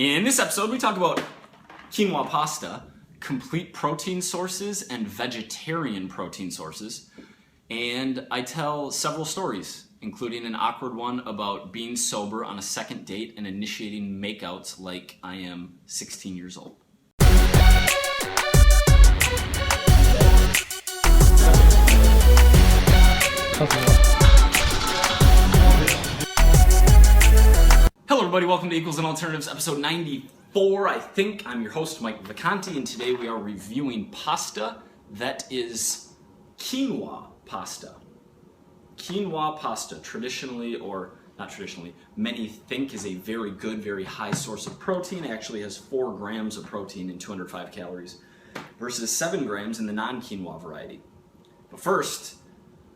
In this episode, we talk about quinoa pasta, complete protein sources and vegetarian protein sources, and I tell several stories, including an awkward one about being sober on a second date and initiating makeouts like I am 16 years old. Hello everybody, welcome to Equals and Alternatives, episode 94, I think. I'm your host, Mike Vacanti, and today we are reviewing pasta that is quinoa pasta. Quinoa pasta, traditionally, or not traditionally, many think is a very good, very high source of protein. It actually has 4 grams of protein and 205 calories versus 7 grams in the non-quinoa variety. But first,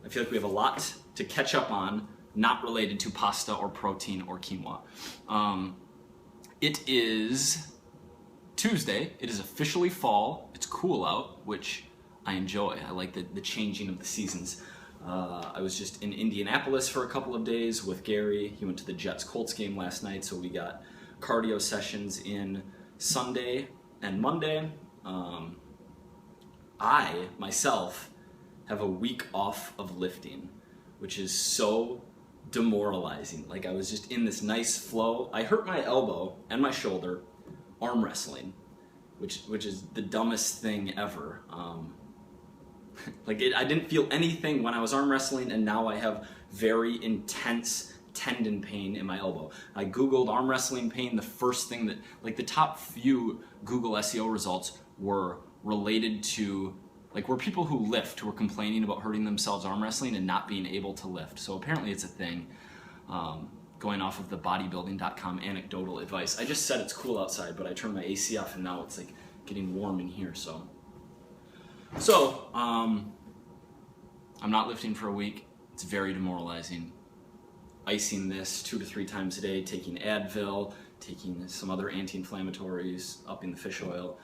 I feel like we have a lot to catch up on, not related to pasta or protein or quinoa. It is Tuesday. It is officially fall. It's cool out, which I enjoy. I like the changing of the seasons. I was just in Indianapolis for a couple of days with Gary. He went to the Jets-Colts game last night, so we got cardio sessions in Sunday and Monday. I, myself, have a week off of lifting, which is so demoralizing. Like, I was just in this nice flow. I hurt my elbow and my shoulder arm wrestling, which is the dumbest thing ever. I didn't feel anything when I was arm wrestling, and now I have very intense tendon pain in my elbow. I googled arm wrestling pain. The first thing that, like, the top few Google SEO results were related to, like, were people who lift who were complaining about hurting themselves arm wrestling and not being able to lift. So apparently it's a thing, going off of the bodybuilding.com anecdotal advice. I just said it's cool outside, but I turned my AC off and now it's like getting warm in here. So I'm not lifting for a week. It's very demoralizing. Icing this 2 to 3 times a day, taking Advil, taking some other anti-inflammatories, upping the fish oil.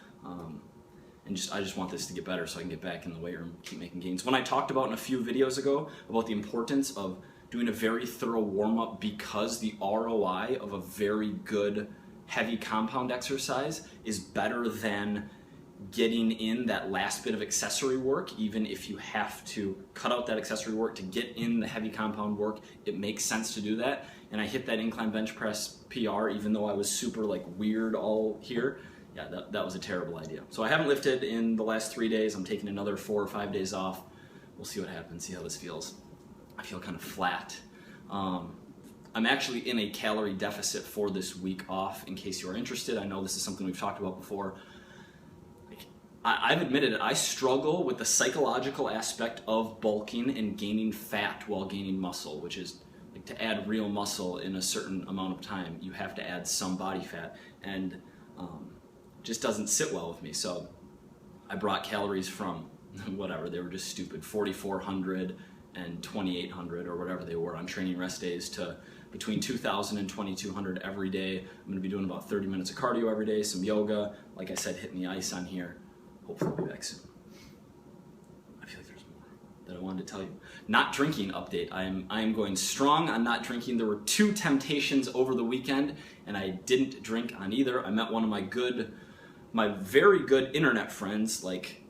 And I just want this to get better so I can get back in the weight room, keep making gains. When I talked about in a few videos ago about the importance of doing a very thorough warm-up because the ROI of a very good heavy compound exercise is better than getting in that last bit of accessory work. Even if you have to cut out that accessory work to get in the heavy compound work, it makes sense to do that. And I hit that incline bench press PR even though I was super weird all here. Yeah, that was a terrible idea. So I haven't lifted in the last 3 days. I'm taking another 4 or 5 days off. We'll see what happens, see how this feels. I feel kind of flat. I'm actually in a calorie deficit for this week off, in case you're interested. I know this is something we've talked about before. I've admitted it, I struggle with the psychological aspect of bulking and gaining fat while gaining muscle, which is, like, to add real muscle in a certain amount of time, you have to add some body fat. And just doesn't sit well with me. So I brought calories from whatever, they were just stupid, 4,400 and 2,800 or whatever they were on training rest days, to between 2,000 and 2,200 every day. I'm going to be doing about 30 minutes of cardio every day, some yoga, like I said, hitting the ice on here. Hopefully I'll be back soon. I feel like there's more that I wanted to tell you. Not drinking update. I am going strong on not drinking. There were 2 temptations over the weekend and I didn't drink on either. I met one of my very good internet friends, like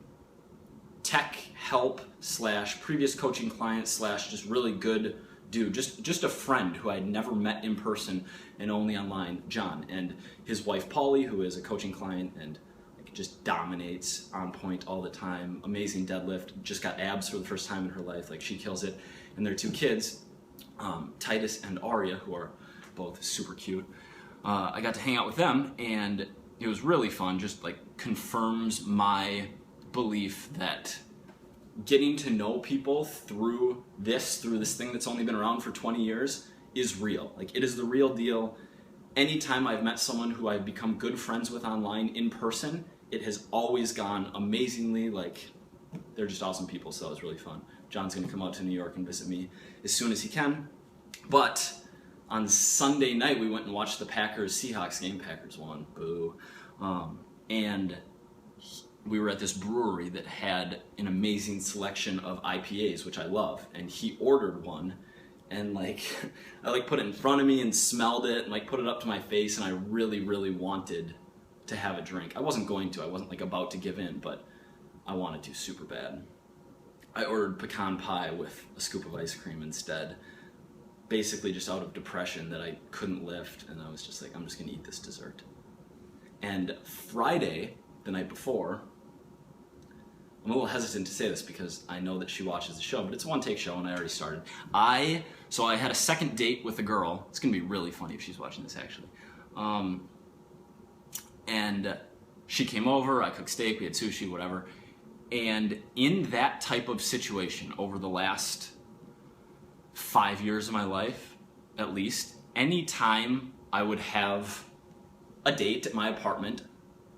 tech help / previous coaching client / just really good dude, just a friend who I had never met in person and only online, John, and his wife Polly, who is a coaching client and just dominates, on point all the time, amazing deadlift, just got abs for the first time in her life, like she kills it, and their 2 kids, Titus and Aria, who are both super cute. I got to hang out with them and it was really fun. Just confirms my belief that getting to know people through this thing that's only been around for 20 years is real. Like, it is the real deal. Anytime I've met someone who I've become good friends with online in person, it has always gone amazingly. They're just awesome people, so that was really fun. John's gonna come out to New York and visit me as soon as he can. But on Sunday night, we went and watched the Packers-Seahawks game. Packers won, boo. And we were at this brewery that had an amazing selection of IPAs, which I love, and he ordered one, and like I like put it in front of me and smelled it and like put it up to my face, and I really, really wanted to have a drink. I wasn't going to. I wasn't like about to give in, but I wanted to super bad. I ordered pecan pie with a scoop of ice cream instead, basically just out of depression that I couldn't lift, and I was just like, I'm just gonna eat this dessert. And Friday, the night before, I'm a little hesitant to say this because I know that she watches the show, but it's a one-take show and I already started. So I had a second date with a girl. It's gonna be really funny if she's watching this, actually. And she came over, I cooked steak, we had sushi, whatever. And in that type of situation, over the last 5 years of my life, at least, any time I would have a date at my apartment,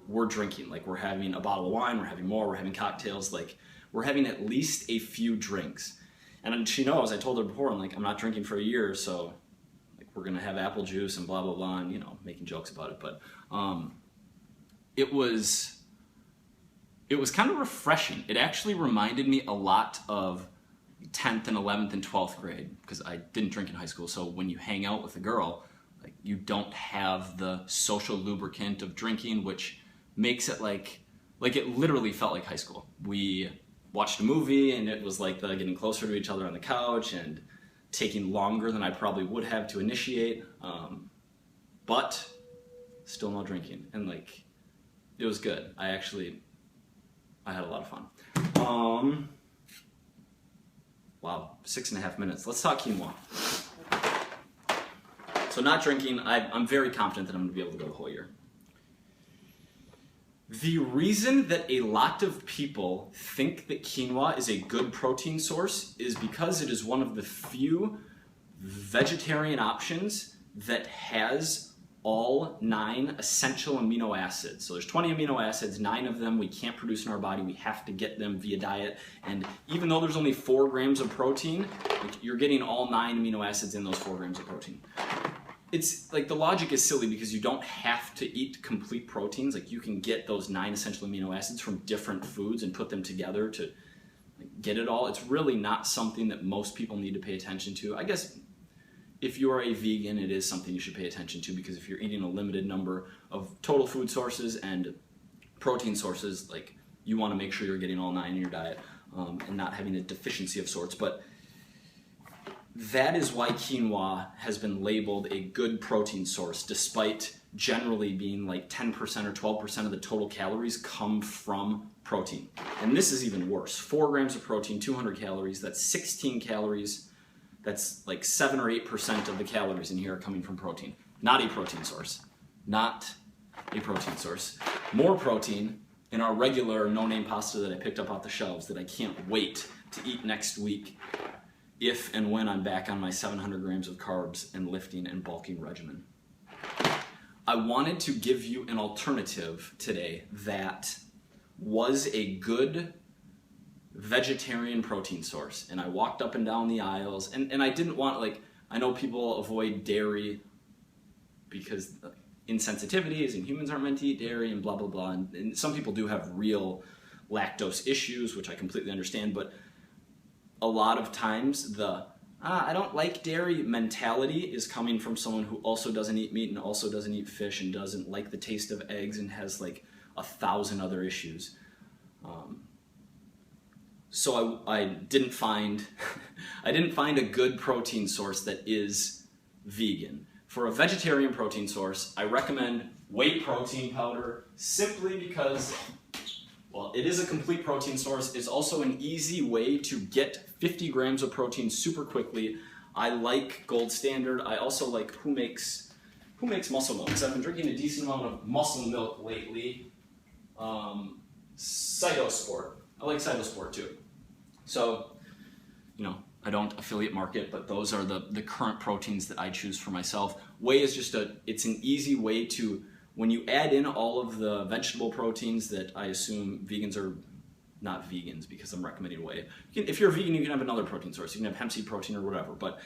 we're drinking. Like, we're having a bottle of wine, we're having more, we're having cocktails, like, we're having at least a few drinks. And she knows, I told her before, I'm like, I'm not drinking for a year, so like, we're gonna have apple juice and blah, blah, blah, and, you know, making jokes about it. But it was kind of refreshing. It actually reminded me a lot of 10th and 11th and 12th grade, because I didn't drink in high school. So when you hang out with a girl, like, you don't have the social lubricant of drinking, which makes it like it literally felt like high school. We watched a movie and it was like the getting closer to each other on the couch and taking longer than I probably would have to initiate, but still no drinking, and like, it was good. I had a lot of fun. Wow, 6.5 minutes. Let's talk quinoa. So not drinking, I'm very confident that I'm gonna be able to go the whole year. The reason that a lot of people think that quinoa is a good protein source is because it is one of the few vegetarian options that has all 9 essential amino acids. So there's 20 amino acids, 9 of them we can't produce in our body. We have to get them via diet. And even though there's only 4 grams of protein, you're getting all 9 amino acids in those 4 grams of protein. It's like, the logic is silly because you don't have to eat complete proteins. Like, you can get those 9 essential amino acids from different foods and put them together to get it all. It's really not something that most people need to pay attention to. I guess if you are a vegan, it is something you should pay attention to, because if you're eating a limited number of total food sources and protein sources, like, you want to make sure you're getting all 9 in your diet, and not having a deficiency of sorts. But that is why quinoa has been labeled a good protein source, despite generally being like 10% or 12% of the total calories come from protein. And this is even worse. 4 grams of protein, 200 calories, that's 16 calories. That's like 7 or 8% of the calories in here are coming from protein. Not a protein source. Not a protein source. More protein in our regular no-name pasta that I picked up off the shelves that I can't wait to eat next week, if and when I'm back on my 700 grams of carbs and lifting and bulking regimen. I wanted to give you an alternative today that was a good vegetarian protein source. And I walked up and down the aisles, and I didn't want, like, I know people avoid dairy because insensitivities and humans aren't meant to eat dairy and blah, blah, blah. And some people do have real lactose issues, which I completely understand, but a lot of times the I don't like dairy mentality is coming from someone who also doesn't eat meat and also doesn't eat fish and doesn't like the taste of eggs and has like 1,000 other issues. So I didn't find a good protein source that is vegan. For a vegetarian protein source, I recommend whey protein powder, simply because, well, it is a complete protein source. It's also an easy way to get 50 grams of protein super quickly. I like Gold Standard. I also like who makes muscle milk, because I've been drinking a decent amount of muscle milk lately. Cytosport. I like Cytosport too. So, you know, I don't affiliate market, but those are the current proteins that I choose for myself. Whey is just it's an easy way to, when you add in all of the vegetable proteins that I assume vegans are not vegans, because I'm recommending whey. If you're a vegan, you can have another protein source. You can have hemp seed protein or whatever. But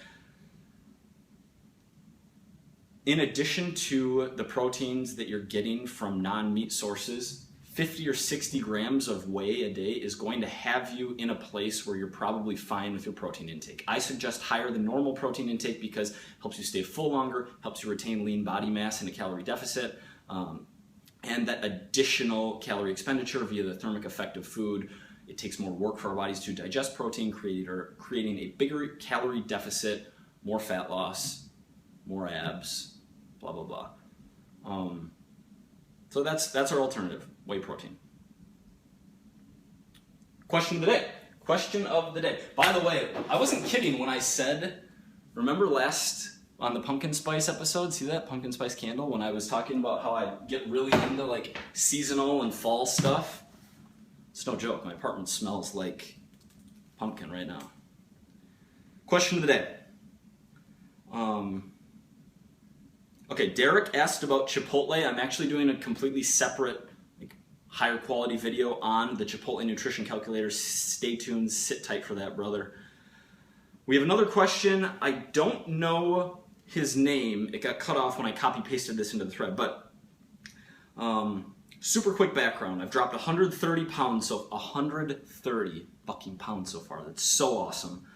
in addition to the proteins that you're getting from non-meat sources, 50 or 60 grams of whey a day is going to have you in a place where you're probably fine with your protein intake. I suggest higher than normal protein intake because it helps you stay full longer, helps you retain lean body mass in a calorie deficit, and that additional calorie expenditure via the thermic effect of food. It takes more work for our bodies to digest protein, creating a bigger calorie deficit, more fat loss, more abs, blah, blah, blah. So that's our alternative, whey protein. Question of the day. Question of the day. By the way, I wasn't kidding when I said, remember last on the pumpkin spice episode, see that pumpkin spice candle, when I was talking about how I get really into like seasonal and fall stuff? It's no joke, my apartment smells like pumpkin right now. Question of the day. Okay, Derek asked about Chipotle. I'm actually doing a completely separate, higher quality video on the Chipotle nutrition calculator. Stay tuned, sit tight for that, brother. We have another question. I don't know his name. It got cut off when I copy pasted this into the thread, but super quick background. I've dropped 130 pounds, so 130 fucking pounds so far. That's so awesome.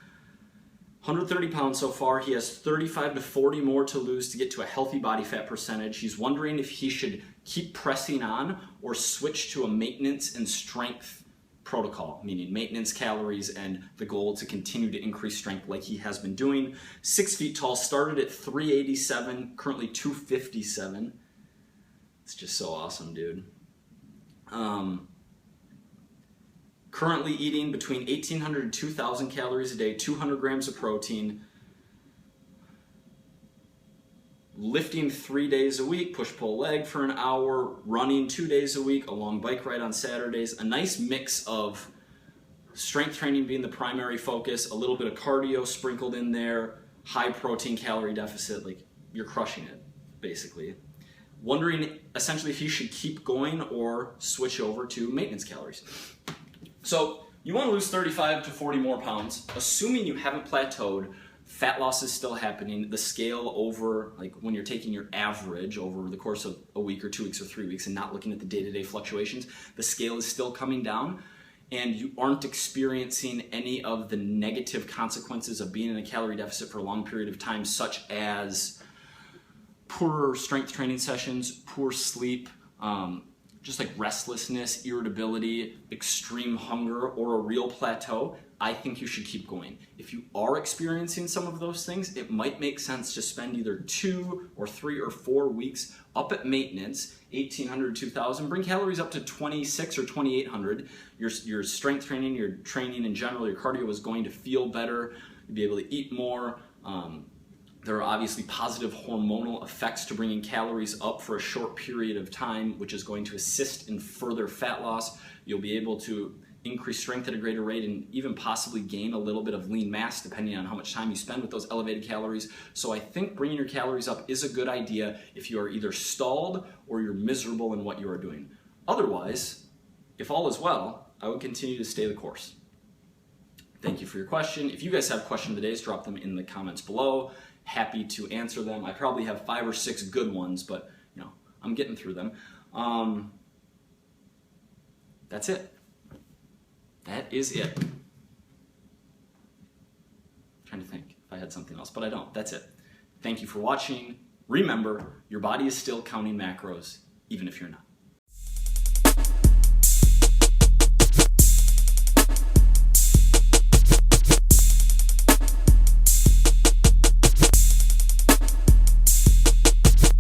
130 pounds so far. He has 35 to 40 more to lose to get to a healthy body fat percentage. He's wondering if he should keep pressing on or switch to a maintenance and strength protocol, meaning maintenance calories and the goal to continue to increase strength like he has been doing. 6 feet tall, started at 387, currently 257. It's just so awesome, dude. Currently eating between 1,800 and 2,000 calories a day, 200 grams of protein, lifting 3 days a week, push-pull leg for an hour, running 2 days a week, a long bike ride on Saturdays, a nice mix of strength training being the primary focus, a little bit of cardio sprinkled in there, high protein calorie deficit, like you're crushing it, basically. Wondering essentially if he should keep going or switch over to maintenance calories. So you want to lose 35 to 40 more pounds, assuming you haven't plateaued, fat loss is still happening, the scale over, like when you're taking your average over the course of a week or 2 weeks or 3 weeks and not looking at the day-to-day fluctuations, the scale is still coming down and you aren't experiencing any of the negative consequences of being in a calorie deficit for a long period of time, such as poor strength training sessions, poor sleep, just like restlessness, irritability, extreme hunger, or a real plateau, I think you should keep going. If you are experiencing some of those things, it might make sense to spend either 2 or 3 or 4 weeks up at maintenance, 1,800, 2,000, bring calories up to 2,600 or 2,800. Your strength training, your training in general, your cardio is going to feel better. You'll be able to eat more. There are obviously positive hormonal effects to bringing calories up for a short period of time, which is going to assist in further fat loss. You'll be able to increase strength at a greater rate and even possibly gain a little bit of lean mass depending on how much time you spend with those elevated calories. So I think bringing your calories up is a good idea if you are either stalled or you're miserable in what you are doing. Otherwise, if all is well, I would continue to stay the course. Thank you for your question. If you guys have questions of the day, drop them in the comments below. Happy to answer them. I probably have 5 or 6 good ones, but you know, I'm getting through them. That's it. That is it. I'm trying to think if I had something else, but I don't. That's it. Thank you for watching. Remember, your body is still counting macros, even if you're not.